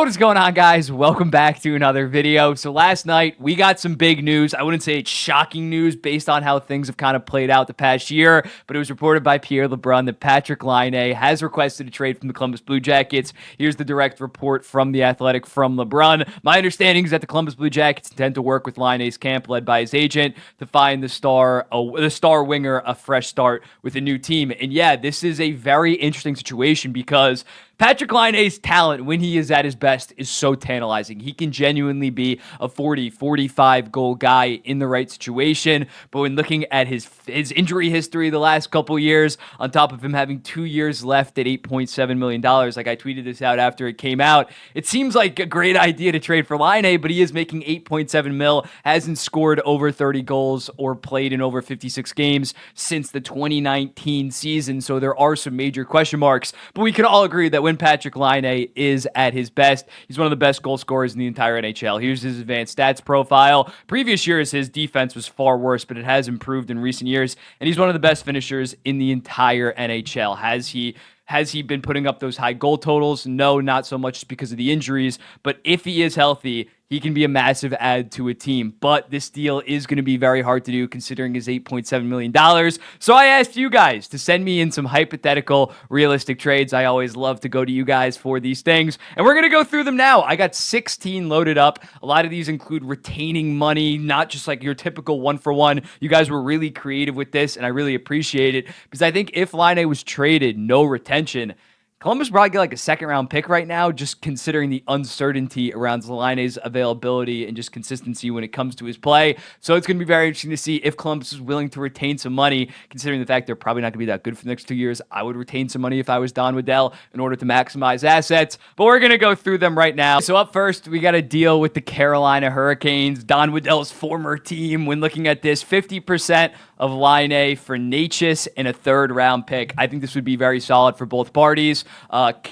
What is going on, guys? Welcome back to another video. So last night we got some big news. I wouldn't say it's shocking news based on how things have kind of played out the past year, but it was reported by LeBrun that Patrik Laine has requested a trade from the Columbus Blue Jackets. Here's the direct report from The Athletic from LeBrun. My understanding is that the Columbus Blue Jackets intend to work with Laine's camp, led by his agent, to find the star winger a fresh start with a new team. And yeah, this is a very interesting situation because Patrik Laine's talent, when he is at his best, is so tantalizing. He can genuinely be a 40, 45 goal guy in the right situation. But when looking at his injury history the last couple years, on top of him having 2 years left at $8.7 million, like I tweeted this out after it came out, it seems like a great idea to trade for Laine, but he is making $8.7 million, hasn't scored over 30 goals or played in over 56 games since the 2019 season. So there are some major question marks. But we can all agree that when Patrik Laine is at his best, he's one of the best goal scorers in the entire NHL. Here's his advanced stats profile. Previous years, his defense was far worse, but it has improved in recent years, and he's one of the best finishers in the entire NHL. Has he been putting up those high goal totals? No, not so much because of the injuries, but if he is healthy, he can be a massive add to a team. But this deal is going to be very hard to do considering his $8.7 million. So I asked you guys to send me in some hypothetical, realistic trades. I always love to go to you guys for these things. And we're going to go through them now. I got 16 loaded up. A lot of these include retaining money, not just like your typical one-for-one. You guys were really creative with this, and I really appreciate it. Because I think if Laine was traded, no retention, Columbus probably get like a second-round pick right now, just considering the uncertainty around Laine's availability and just consistency when it comes to his play. So it's going to be very interesting to see if Columbus is willing to retain some money, considering the fact they're probably not going to be that good for the next 2 years. I would retain some money if I was Don Waddell in order to maximize assets, but we're going to go through them right now. So up first, we got to deal with the Carolina Hurricanes, Don Waddell's former team. When looking at this, 50% of Laine for Necas and a third-round pick. I think this would be very solid for both parties.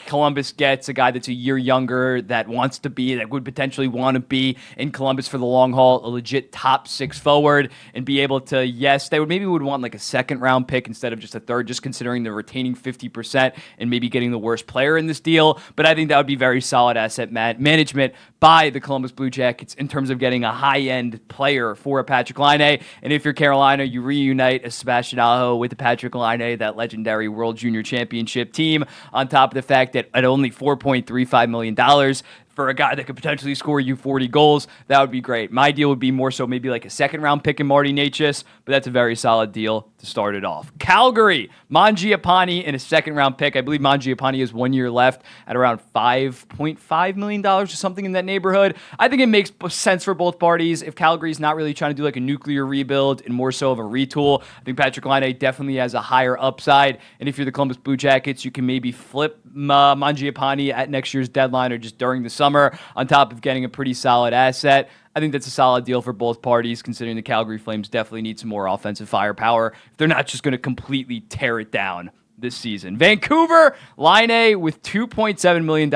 Columbus gets a guy that's a year younger that would potentially want to be in Columbus for the long haul, a legit top six forward, and be able to, yes, they would want like a second-round pick instead of just a third, just considering the retaining 50% and maybe getting the worst player in this deal. But I think that would be very solid asset management by the Columbus Blue Jackets in terms of getting a high-end player for a Patrik Laine. And if you're Carolina, you reunite a Sebastian Aho with the Patrik Laine, that legendary World Junior Championship team, on top of the fact that at only $4.35 million for a guy that could potentially score you 40 goals, that would be great. My deal would be more so maybe like a second-round pick in Marty Necas, but that's a very solid deal to start it off. Calgary, Mangiapane and a second-round pick. I believe Mangiapane has 1 year left at around $5.5 million or something in that neighborhood. I think it makes sense for both parties. If Calgary's not really trying to do like a nuclear rebuild and more so of a retool, I think Patrik Laine definitely has a higher upside. And if you're the Columbus Blue Jackets, you can maybe flip Mangiapane at next year's deadline or just during the summer, on top of getting a pretty solid asset. I think that's a solid deal for both parties, considering the Calgary Flames definitely need some more offensive firepower if they're not just going to completely tear it down this season. Vancouver, Laine with $2.7 million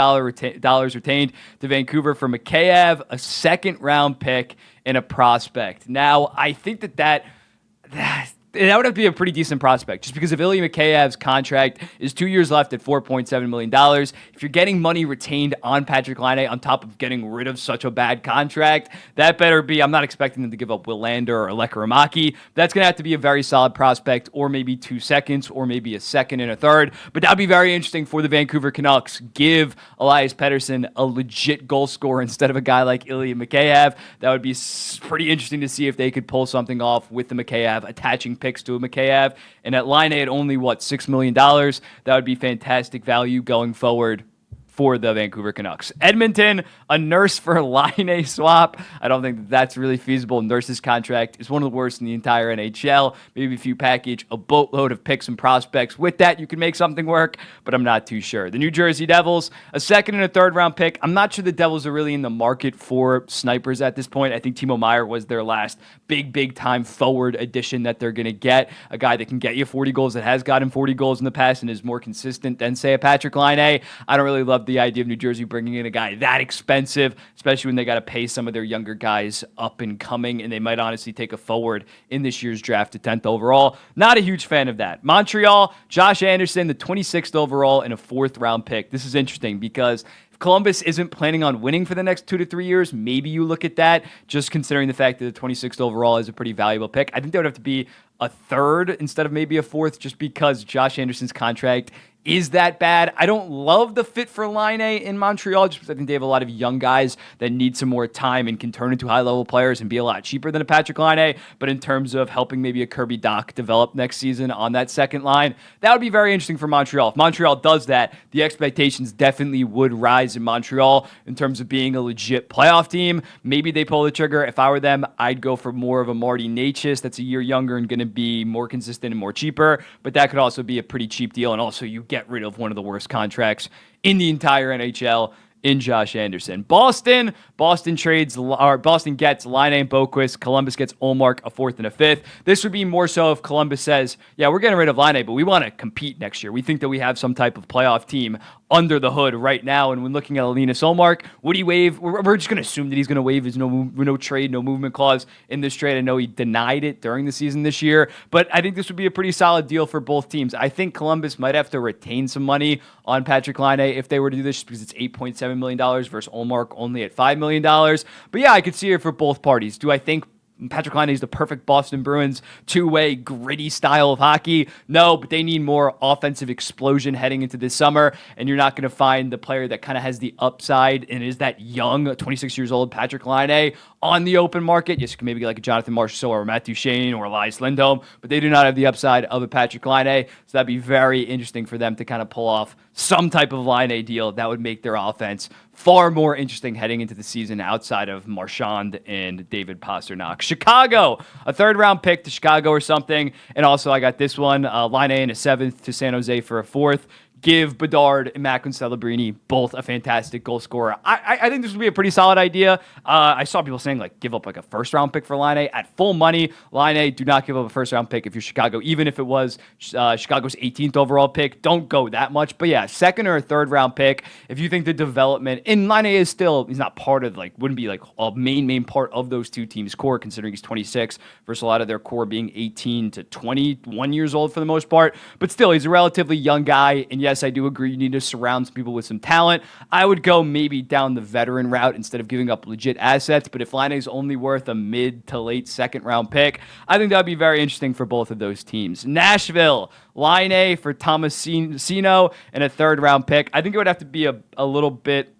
retained to Vancouver for Mikheyev, a second-round pick, and a prospect. Now, I think that would have to be a pretty decent prospect, just because if Ilya Mikheyev's contract is 2 years left at $4.7 million, if you're getting money retained on Patrik Laine on top of getting rid of such a bad contract, that better be, I'm not expecting them to give up Willander or Lekkerimaki. That's going to have to be a very solid prospect, or maybe 2 seconds, or maybe a second and a third. But that would be very interesting for the Vancouver Canucks. Give Elias Pettersson a legit goal scorer instead of a guy like Ilya Mikheyev. That would be pretty interesting to see if they could pull something off with the Mikheyev, attaching picks to a Mikheyev, and at Laine at only, $6 million, that would be fantastic value going forward for the Vancouver Canucks. Edmonton, a Nurse for Laine swap. I don't think that's really feasible. Nurse's contract is one of the worst in the entire NHL. Maybe if you package a boatload of picks and prospects with that, you can make something work, but I'm not too sure. The New Jersey Devils, a second and a third round pick. I'm not sure the Devils are really in the market for snipers at this point. I think Timo Meier was their last big time forward addition that they're going to get. A guy that can get you 40 goals, that has gotten 40 goals in the past and is more consistent than, say, a Patrik Laine. I don't really love love the idea of New Jersey bringing in a guy that expensive, especially when they got to pay some of their younger guys up and coming, and they might honestly take a forward in this year's draft to 10th overall. Not a huge fan of that. Montreal, Josh Anderson, the 26th overall and a 4th round pick. This is interesting because Columbus isn't planning on winning for the next 2 to 3 years, maybe you look at that, just considering the fact that the 26th overall is a pretty valuable pick. I think there would have to be a 3rd instead of maybe a 4th, just because Josh Anderson's contract is that bad. I don't love the fit for Laine in Montreal, just because I think they have a lot of young guys that need some more time and can turn into high-level players and be a lot cheaper than a Patrick Laine. But in terms of helping maybe a Kirby Dach develop next season on that second line, that would be very interesting for Montreal. If Montreal does that, the expectations definitely would rise in Montreal in terms of being a legit playoff team. Maybe they pull the trigger. If I were them, I'd go for more of a Marty Necas that's a year younger and going to be more consistent and more cheaper. But that could also be a pretty cheap deal. And also, you get rid of one of the worst contracts in the entire NHL in Josh Anderson. Boston gets Laine and Boquist. Columbus gets Ullmark, a 4th and a 5th. This would be more so if Columbus says, yeah, we're getting rid of Laine, but we want to compete next year. We think that we have some type of playoff team under the hood right now. And when looking at Linus Ullmark, would he waive? We're just going to assume that he's going to waive his no trade, no movement clause in this trade. I know he denied it during the season this year, but I think this would be a pretty solid deal for both teams. I think Columbus might have to retain some money on Patrick Laine if they were to do this, just because it's $8.7 million versus Ullmark only at $5 million. But yeah, I could see it for both parties. Do I think Patrick Laine is the perfect Boston Bruins two-way gritty style of hockey? No, but they need more offensive explosion heading into this summer, and you're not going to find the player that kind of has the upside and is that young, 26 years old Patrick Laine on the open market. Yes, you can maybe get like a Jonathan Marchessault or Matt Duchene or Elias Lindholm, but they do not have the upside of a Patrick Laine, so that'd be very interesting for them to kind of pull off some type of Laine deal that would make their offense far more interesting heading into the season outside of Marchand and David Pastrnak. Chicago, a 3rd round pick to Chicago or something. And also I got this one, Laine and a 7th to San Jose for a 4th. Give Bedard and Macklin Celebrini both a fantastic goal scorer. I think this would be a pretty solid idea. I saw people saying, like, give up like a 1st round pick for Laine at full money. Laine, do not give up a 1st round pick if you're Chicago, even if it was Chicago's 18th overall pick. Don't go that much. But yeah, 2nd or 3rd round pick. If you think the development, and Laine is still, he's not part of, like, wouldn't be like a main part of those two teams' core, considering he's 26 versus a lot of their core being 18 to 21 years old for the most part. But still, he's a relatively young guy. And yes, I do agree you need to surround some people with some talent. I would go maybe down the veteran route instead of giving up legit assets. But if Laine is only worth a mid to late 2nd round pick, I think that would be very interesting for both of those teams. Nashville, Laine for Tomasino and a 3rd round pick. I think it would have to be a little bit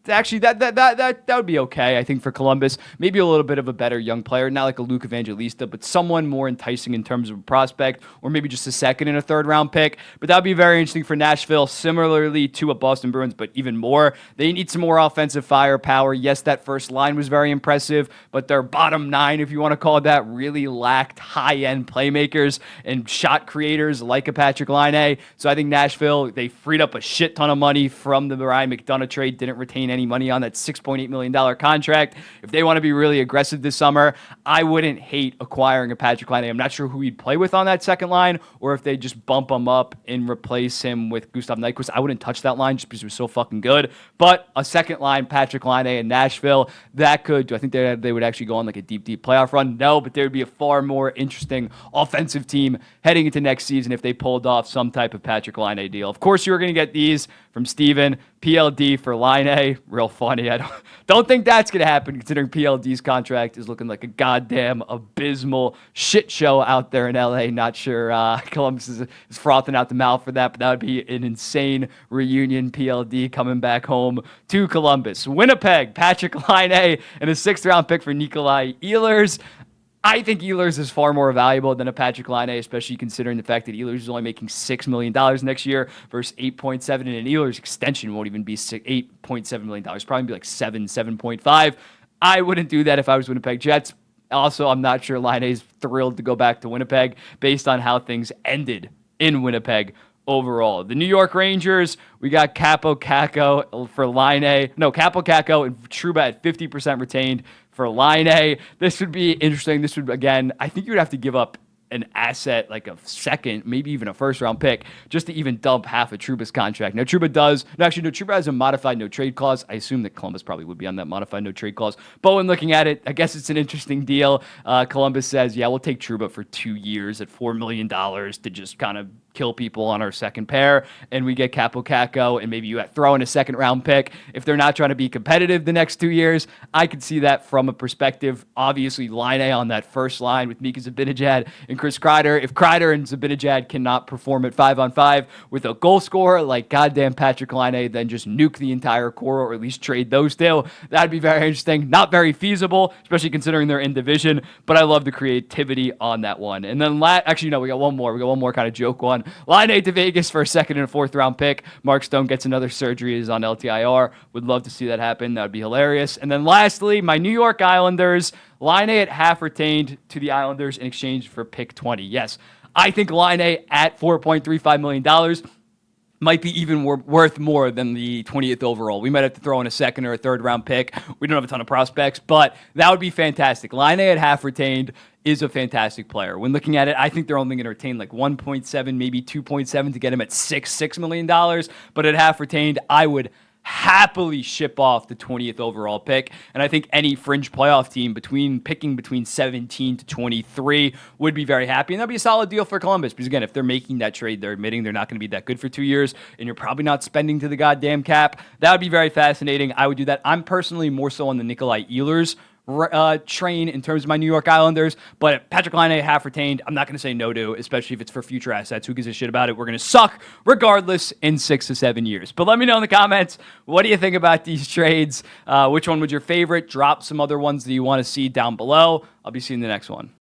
actually, that would be okay, I think, for Columbus. Maybe a little bit of a better young player, not like a Luke Evangelista, but someone more enticing in terms of a prospect, or maybe just a 2nd and a 3rd round pick. But that would be very interesting for Nashville, similarly to a Boston Bruins, but even more. They need some more offensive firepower. Yes, that first line was very impressive, but their bottom 9, if you want to call it that, really lacked high-end playmakers and shot creators like a Patrick Laine. So I think Nashville, they freed up a shit ton of money from the Ryan McDonagh trade, didn't retain any money on that $6.8 million contract. If they want to be really aggressive this summer, I wouldn't hate acquiring a Patrick Laine. I'm not sure who he'd play with on that second line, or if they just bump him up and replace him with Gustav Nyquist. I wouldn't touch that line just because it was so fucking good. But a second line, Patrick Laine in Nashville, that could, do I think they would actually go on like a deep playoff run? No, but there would be a far more interesting offensive team heading into next season if they pulled off some type of Patrick Laine deal. Of course, you were going to get these from Steven. PLD for Laine, real funny. I don't think that's going to happen, considering PLD's contract is looking like a goddamn abysmal shit show out there in LA. Not sure Columbus is frothing out the mouth for that, but that would be an insane reunion. PLD coming back home to Columbus. Winnipeg, Patrick Laine, and a 6th round pick for Nikolai Ehlers. I think Ehlers is far more valuable than a Patrick Laine, especially considering the fact that Ehlers is only making $6 million next year versus $8.7, and an Ehlers extension won't even be $8.7 million. Probably be like 7.5. I wouldn't do that if I was Winnipeg Jets. Also, I'm not sure Laine is thrilled to go back to Winnipeg based on how things ended in Winnipeg overall. The New York Rangers, we got Capo Caco for Laine. No, Capo Caco and Trouba at 50% retained for Laine. This would be interesting. This would, again, I think you would have to give up an asset like a second, maybe even a first round pick, just to even dump half of Trouba's contract. Now, Trouba has a modified no trade clause. I assume that Columbus probably would be on that modified no trade clause. But when looking at it, I guess it's an interesting deal. Columbus says, yeah, we'll take Trouba for 2 years at $4 million to just kind of kill people on our second pair, and we get Capo Caco, and maybe you throw in a second round pick. If they're not trying to be competitive the next 2 years, I could see that from a perspective. Obviously, Laine on that first line with Mika Zibanejad and Chris Kreider. If Kreider and Zibanejad cannot perform at 5-on-5 with a goal scorer like goddamn Patrik Laine, then just nuke the entire core or at least trade those two. That'd be very interesting. Not very feasible, especially considering they're in division, but I love the creativity on that one. And then actually, no, we got one more. We got one more kind of joke one. Laine to Vegas for a second and a fourth round pick. Mark Stone gets another surgery, is on LTIR. Would love to see that happen. That would be hilarious. And then lastly, my New York Islanders. Laine at half retained to the Islanders in exchange for pick 20. Yes, I think Laine at $4.35 million might be even worth more than the 20th overall. We might have to throw in a second or a third round pick. We don't have a ton of prospects, but that would be fantastic. Laine at half retained is a fantastic player. When looking at it, I think they're only going to retain like 1.7, maybe 2.7 to get him at $6 million. But at half retained, I would happily ship off the 20th overall pick. And I think any fringe playoff team picking between 17 to 23 would be very happy. And that'd be a solid deal for Columbus. Because again, if they're making that trade, they're admitting they're not going to be that good for 2 years, and you're probably not spending to the goddamn cap. That would be very fascinating. I would do that. I'm personally more so on the Nikolai Ehlers train in terms of my New York Islanders, but Patrik Laine half retained, I'm not going to say no to, especially if it's for future assets. Who gives a shit about it? We're going to suck regardless in 6 to 7 years. But let me know in the comments, what do you think about these trades? Which one was your favorite? Drop some other ones that you want to see down below. I'll be seeing the next one.